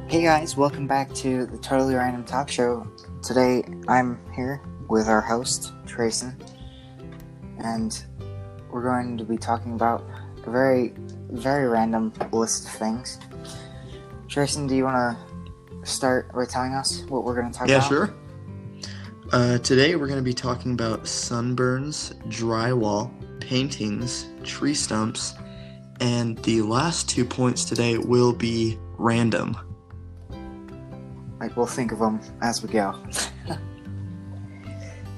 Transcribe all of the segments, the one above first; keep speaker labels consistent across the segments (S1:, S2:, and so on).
S1: Hey guys, welcome back to the Totally Random Talk Show. Today I'm here with our host, Trayson, and we're going to be talking about a very, very random list of things. Trayson, do you want to start by telling us what we're going to talk about?
S2: Yeah, sure. Today we're going to be talking about sunburns, drywall, paintings, tree stumps, and the last 2 points today will be random.
S1: Like, we'll think of them as we go.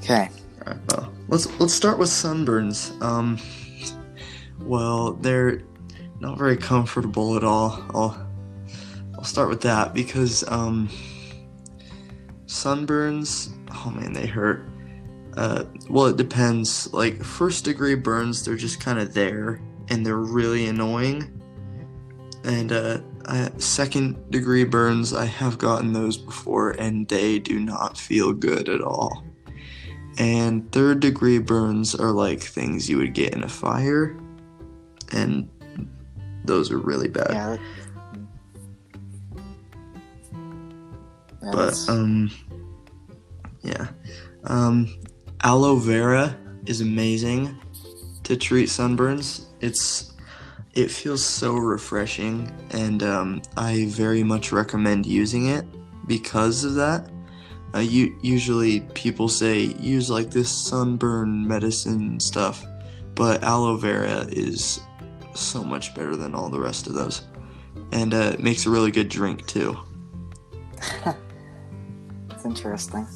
S1: Okay.
S2: Alright, well, let's start with sunburns. Well, they're not very comfortable at all. I'll start with that because sunburns, oh man, they hurt. Well, it depends. Like, first degree burns, they're just kind of there and they're really annoying. And second degree burns, I have gotten those before and they do not feel good at all. And third degree burns are like things you would get in a fire, and those are really bad. Aloe vera is amazing to treat sunburns. It feels so refreshing, and I very much recommend using it because of that. Usually people say use like this sunburn medicine stuff, but aloe vera is so much better than all the rest of those, and it makes a really good drink too.
S1: That's interesting.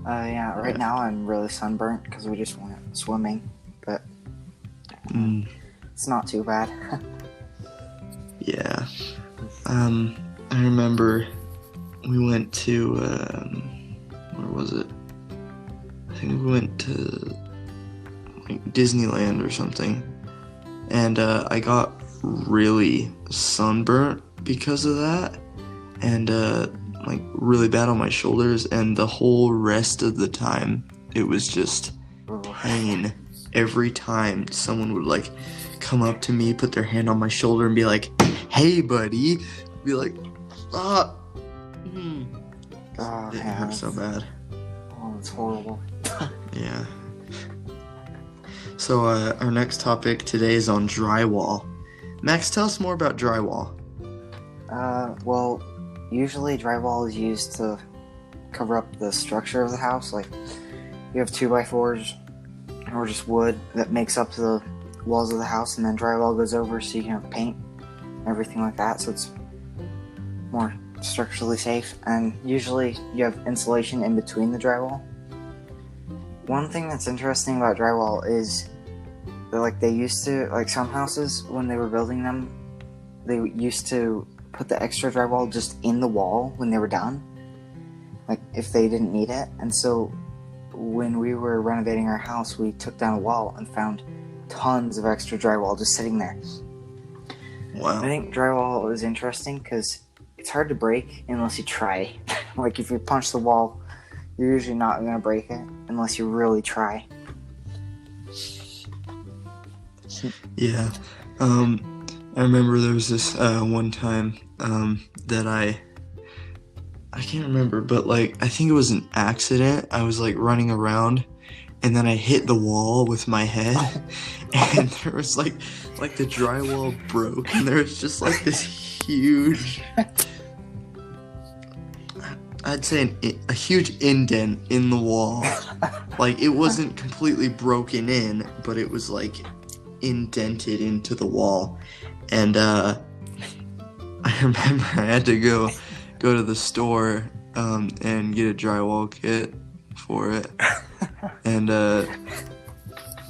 S1: Right now I'm really sunburnt because we just went swimming, but it's not too bad.
S2: Yeah. I remember we went to, where was it? I think we went to like Disneyland or something, and I got really sunburnt because of that, and like really bad on my shoulders, and the whole rest of the time it was just pain. Every time someone would like come up to me, put their hand on my shoulder and be like, "Hey buddy," be like, "Ah." It hurt so bad.
S1: Oh, it's horrible.
S2: Yeah. So our next topic today is on drywall. Max, tell us more about drywall.
S1: Well, usually drywall is used to cover up the structure of the house. Like, you have 2x4s or just wood that makes up the walls of the house, and then drywall goes over so you can have paint and everything like that, so it's more structurally safe. And usually you have insulation in between the drywall. One thing that's interesting about drywall is that, like, they used to, like, some houses when they were building them, they used to put the extra drywall just in the wall when they were done, like if they didn't need it. And so when we were renovating our house, we took down a wall and found tons of extra drywall just sitting there.
S2: Wow.
S1: I think drywall is interesting because it's hard to break unless you try. Like, if you punch the wall, you're usually not going to break it unless you really try.
S2: Yeah. I remember there was this one time that I can't remember, but like I think it was an accident. I was like running around, and then I hit the wall with my head, and there was like the drywall broke, and there was just like this huge, I'd say a huge indent in the wall. Like, it wasn't completely broken in, but it was like indented into the wall. And I remember I had to go to the store and get a drywall kit for it. And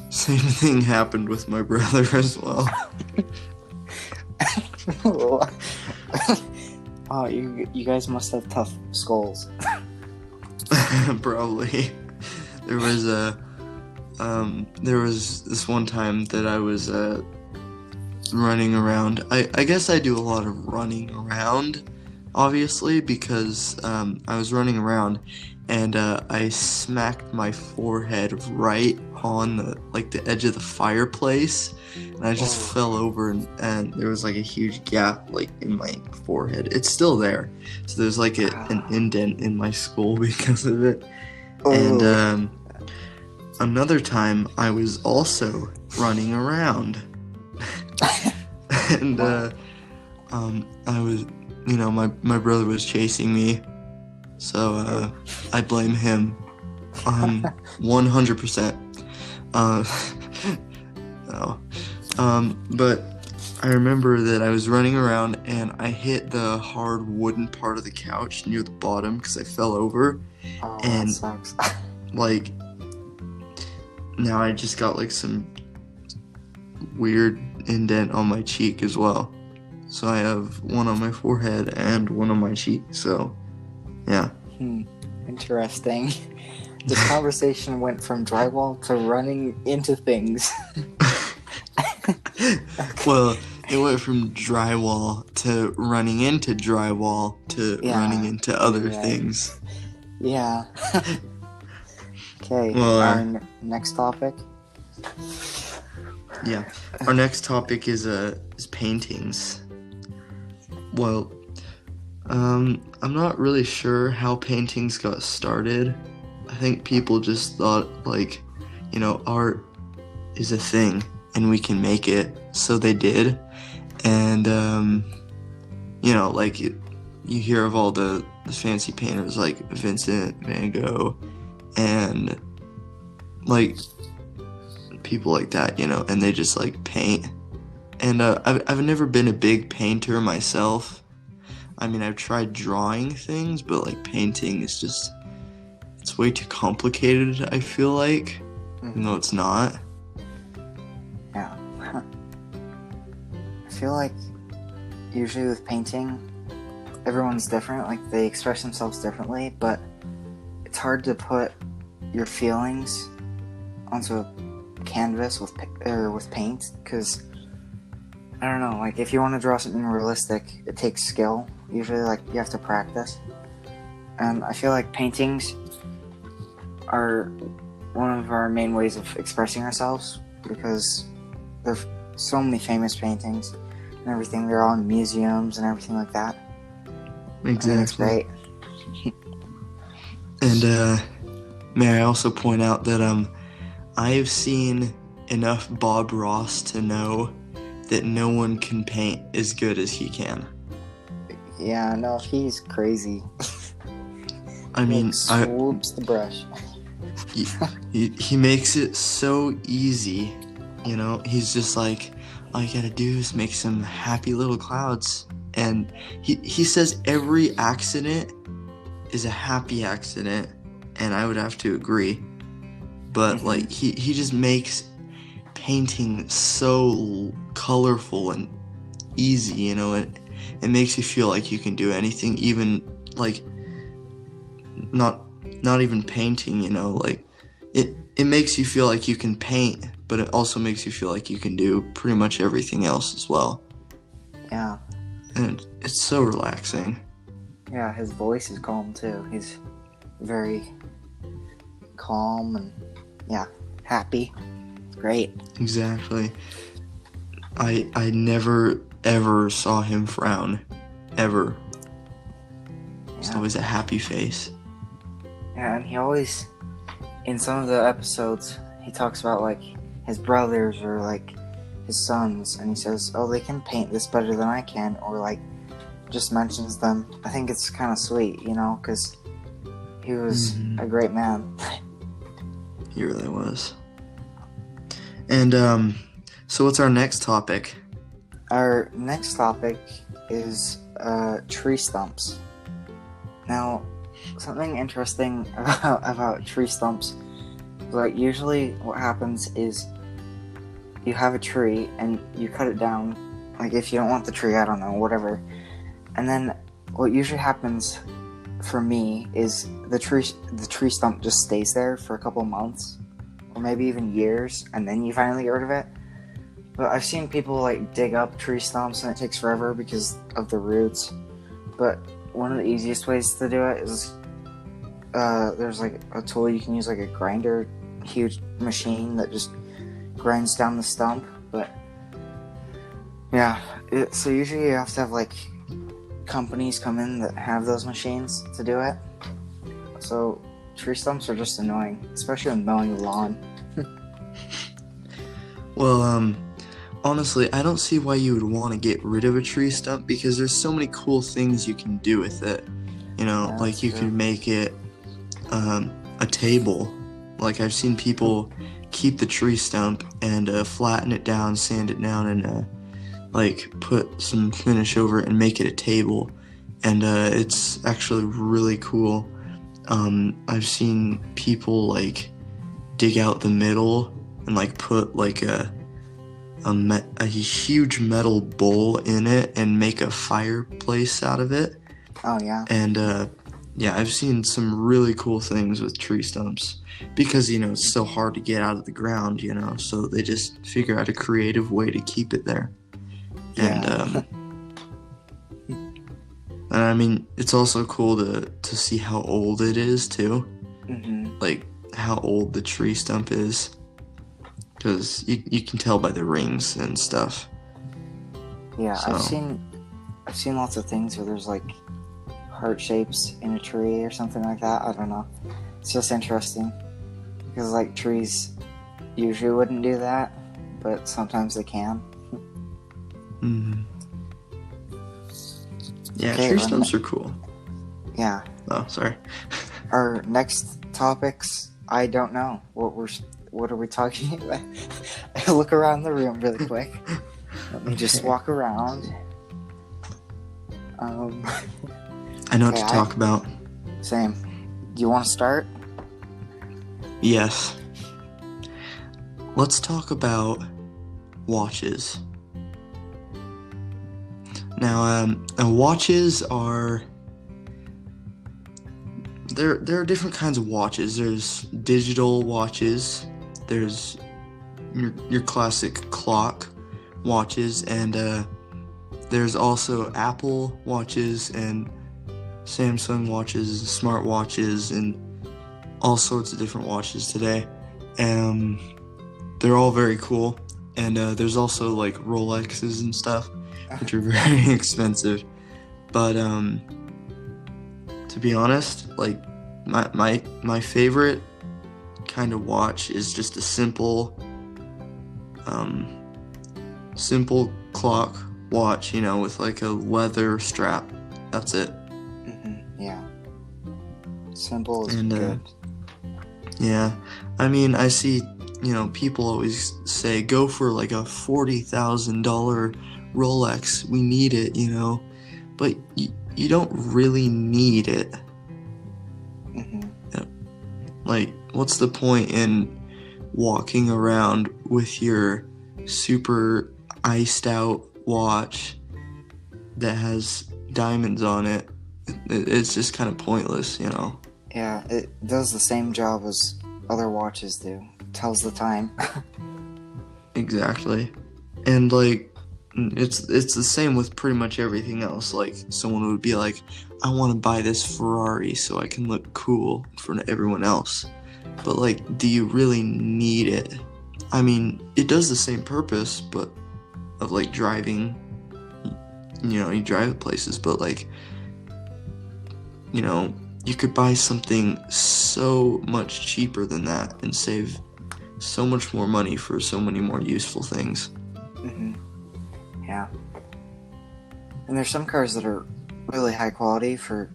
S2: same thing happened with my brother as well.
S1: Oh, you guys must have tough skulls.
S2: Probably. There was this one time that I was running around. I guess I do a lot of running around, obviously, because I was running around and I smacked my forehead right on the edge of the fireplace, and I just fell over, and there was like a huge gap like in my forehead. It's still there, so there's like an indent in my skull because of it. And another time I was also running around, and I was, my brother was chasing me, so I blame him 100%. No. But I remember that I was running around and I hit the hard wooden part of the couch near the bottom because I fell over.
S1: Oh,
S2: and
S1: that sucks.
S2: like now I just got like some weird indent on my cheek as well. So I have one on my forehead and one on my cheek. So yeah.
S1: Interesting. This conversation went from drywall to running into things.
S2: Okay. Well, it went from drywall to running into drywall to running into other things.
S1: Yeah. Okay,
S2: Well,
S1: our next topic.
S2: Yeah, our next topic is paintings. Well, I'm not really sure how paintings got started. I think people just thought art is a thing and we can make it, so they did. And you hear of all the fancy painters like Vincent Van Gogh and like people like that, and they just like paint. And I've never been a big painter myself. I mean, I've tried drawing things, but like painting is just, it's way too complicated, I feel like. No, it's not.
S1: Yeah. I feel like usually with painting, everyone's different, like they express themselves differently, but it's hard to put your feelings onto a canvas with paint, because I don't know, like if you want to draw something realistic, it takes skill. Usually, like, you have to practice. And I feel like paintings are one of our main ways of expressing ourselves, because there's so many famous paintings and everything. They're all in museums and everything like that.
S2: Exactly.
S1: It's great.
S2: And may I also point out that I have seen enough Bob Ross to know that no one can paint as good as he can.
S1: Yeah, no, he's crazy.
S2: I mean,
S1: he swoops the brush.
S2: he makes it so easy, He's just like, all you gotta do is make some happy little clouds, and he says every accident is a happy accident, and I would have to agree. But like he just makes painting so colorful and easy, it makes you feel like you can do anything, even like not even painting, like it makes you feel like you can paint, but it also makes you feel like you can do pretty much everything else as well.
S1: Yeah.
S2: And it's so relaxing.
S1: Yeah, his voice is calm too. He's very calm and happy. Great.
S2: Exactly. I never ever saw him frown, ever. It's always a happy face.
S1: Yeah, and he always, in some of the episodes, he talks about like his brothers or like his sons, and he says, oh, they can paint this better than I can, or like just mentions them. I think it's kind of sweet, because he was a great man.
S2: He really was. And so what's our next topic?
S1: Our next topic is tree stumps. Now, something interesting about tree stumps, like usually what happens is you have a tree and you cut it down, like if you don't want the tree, I don't know, whatever. And then what usually happens for me is the tree stump just stays there for a couple months, or maybe even years, and then you finally get rid of it. But I've seen people like dig up tree stumps and it takes forever because of the roots. But one of the easiest ways to do it is there's like a tool you can use, like a grinder huge machine that just grinds down the stump. But yeah, so usually you have to have like companies come in that have those machines to do it. So tree stumps are just annoying, especially when mowing the lawn.
S2: Well, honestly, I don't see why you would want to get rid of a tree stump because there's so many cool things you can do with it. You know,
S1: Yeah,
S2: like you
S1: true.
S2: can make it a table. Like I've seen people keep the tree stump and flatten it down, sand it down, and like put some finish over it and make it a table. And it's actually really cool. I've seen people like dig out the middle and like put like a huge metal bowl in it and make a fireplace out of it.
S1: Oh yeah.
S2: And yeah, I've seen some really cool things with tree stumps because, you know, it's so hard to get out of the ground, you know, so they just figure out a creative way to keep it there.
S1: Yeah.
S2: And I mean, it's also cool to see how old it is too.
S1: Mm-hmm.
S2: Like how old the tree stump is. Because you can tell by the rings and stuff.
S1: Yeah,
S2: So.
S1: I've seen lots of things where there's like heart shapes in a tree or something like that. I don't know. It's just interesting because like trees usually wouldn't do that, but sometimes they can.
S2: Mm-hmm. Yeah,
S1: Okay,
S2: tree stumps are cool.
S1: Yeah.
S2: Oh, sorry.
S1: Our next topics, I don't know. What are we talking about? I look around the room really quick. Let me just walk around.
S2: I know what to
S1: Okay,
S2: talk about.
S1: Same. Do you want to start?
S2: Yes. Let's talk about watches. Now, watches are... There are different kinds of watches. There's digital watches. There's your classic clock watches, and there's also Apple watches and Samsung watches, smart watches, and all sorts of different watches today. They're all very cool, and there's also like Rolexes and stuff, which are very expensive. But to be honest, like my favorite kind of watch is just a simple clock watch, you know, with like a leather strap. That's it.
S1: Mm-hmm. Yeah. Simple is
S2: And
S1: good.
S2: yeah, I mean, I see, you know, people always say go for like a $40,000 Rolex. We need it, you know, but you don't really need it.
S1: Mm-hmm.
S2: Like, what's the point in walking around with your super iced out watch that has diamonds on it? It's just kind of pointless, you know?
S1: Yeah, it does the same job as other watches do. Tells the time.
S2: Exactly. And like, it's the same with pretty much everything else. Like, someone would be like, I want to buy this Ferrari so I can look cool in front of everyone else. But like, do you really need it? I mean, it does the same purpose, but of like driving, you know, you drive places, but like, you know, you could buy something so much cheaper than that and save so much more money for so many more useful things.
S1: Mm-hmm. Yeah. And there's some cars that are really high quality for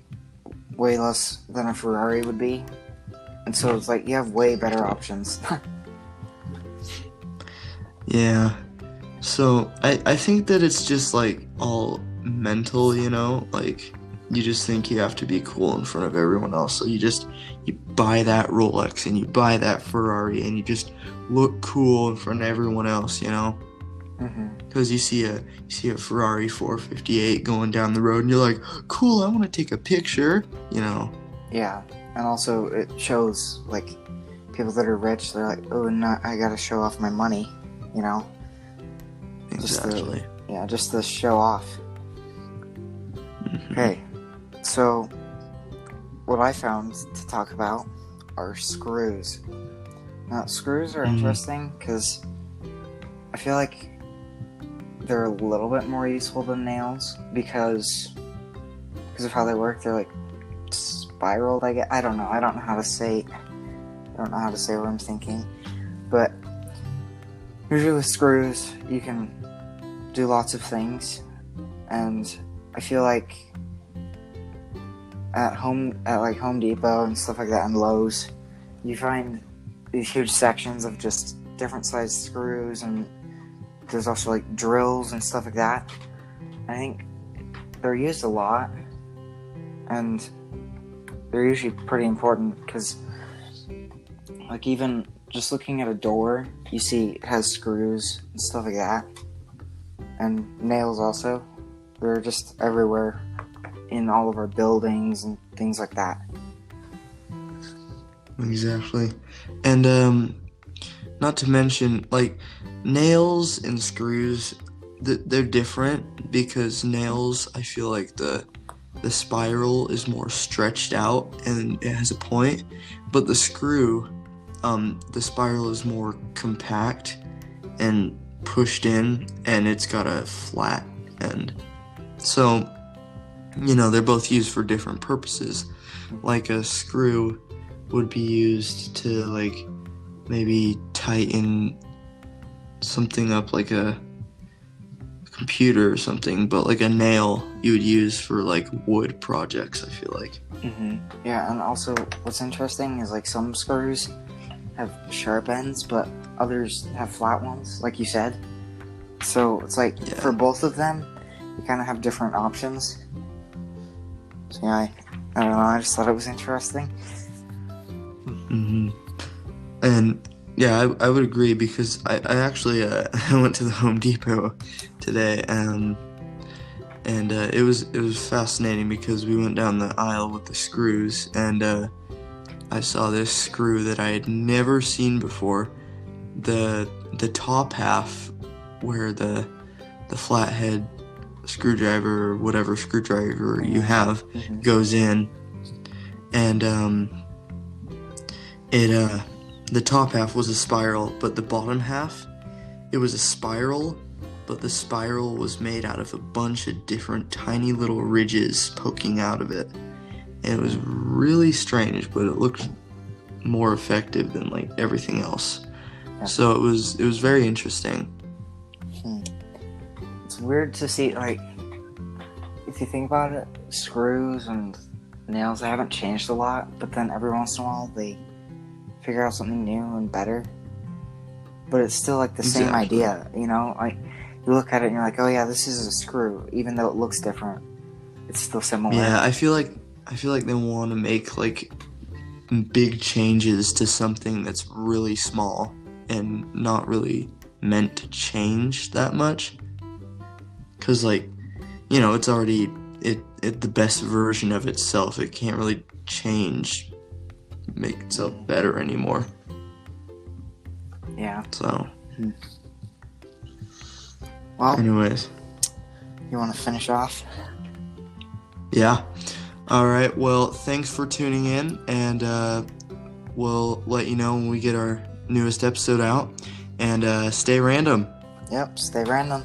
S1: way less than a Ferrari would be. And so it's like you have way better options.
S2: Yeah. So I think that it's just like all mental, you know, like you just think you have to be cool in front of everyone else. So you buy that Rolex and you buy that Ferrari and you just look cool in front of everyone else, you know? Because you see a Ferrari 458 going down the road and you're like, cool, I want to take a picture, you know?
S1: Yeah. And also it shows like people that are rich, they're like, oh, no, I gotta show off my money, you know?
S2: Exactly.
S1: Just to show off.
S2: Mm-hmm.
S1: Okay, so what I found to talk about are screws. Now, screws are interesting because I feel like they're a little bit more useful than nails because of how they work. They're like spiraled. I don't know. I don't know how to say. I don't know how to say what I'm thinking. But usually with screws, you can do lots of things, and I feel like at Home Depot and stuff like that, and Lowe's, you find these huge sections of just different sized screws, and there's also like drills and stuff like that. I think they're used a lot, and they're usually pretty important because, like, even just looking at a door, you see it has screws and stuff like that, and nails also. They're just everywhere in all of our buildings and things like that.
S2: Exactly. And not to mention, like, nails and screws, they're different because nails, I feel like the spiral is more stretched out and it has a point, but the screw, the spiral is more compact and pushed in, and it's got a flat end. So, they're both used for different purposes. Like a screw would be used to, like, maybe tighten something up, like a computer or something, but like a nail you would use for like wood projects, I feel like.
S1: Yeah, and also what's interesting is like some screws have sharp ends, but others have flat ones, like you said. So it's like for both of them, you kind of have different options. So yeah, I don't know, I just thought it was interesting.
S2: And yeah, I would agree because I actually I went to the Home Depot today, and it was fascinating because we went down the aisle with the screws, and I saw this screw that I had never seen before. The top half, where the flathead screwdriver or whatever screwdriver you have goes in, and the top half was a spiral, but the bottom half, it was a spiral, but the spiral was made out of a bunch of different tiny little ridges poking out of it. And it was really strange, but it looked more effective than like everything else. Yeah. So it was very interesting.
S1: It's weird to see, like, if you think about it, screws and nails, they haven't changed a lot, but then every once in a while they figure out something new and better, but it's still like the same idea, like you look at it and you're like, oh yeah, this is a screw, even though it looks different, it's still similar.
S2: Yeah, I feel like they want to make like big changes to something that's really small and not really meant to change that much, because like, it's already the best version of itself. It can't really make itself better anymore.
S1: Yeah.
S2: So.
S1: Well.
S2: Anyways.
S1: You want to finish off?
S2: Yeah. All right. Well, thanks for tuning in, and we'll let you know when we get our newest episode out. And stay random.
S1: Yep. Stay random.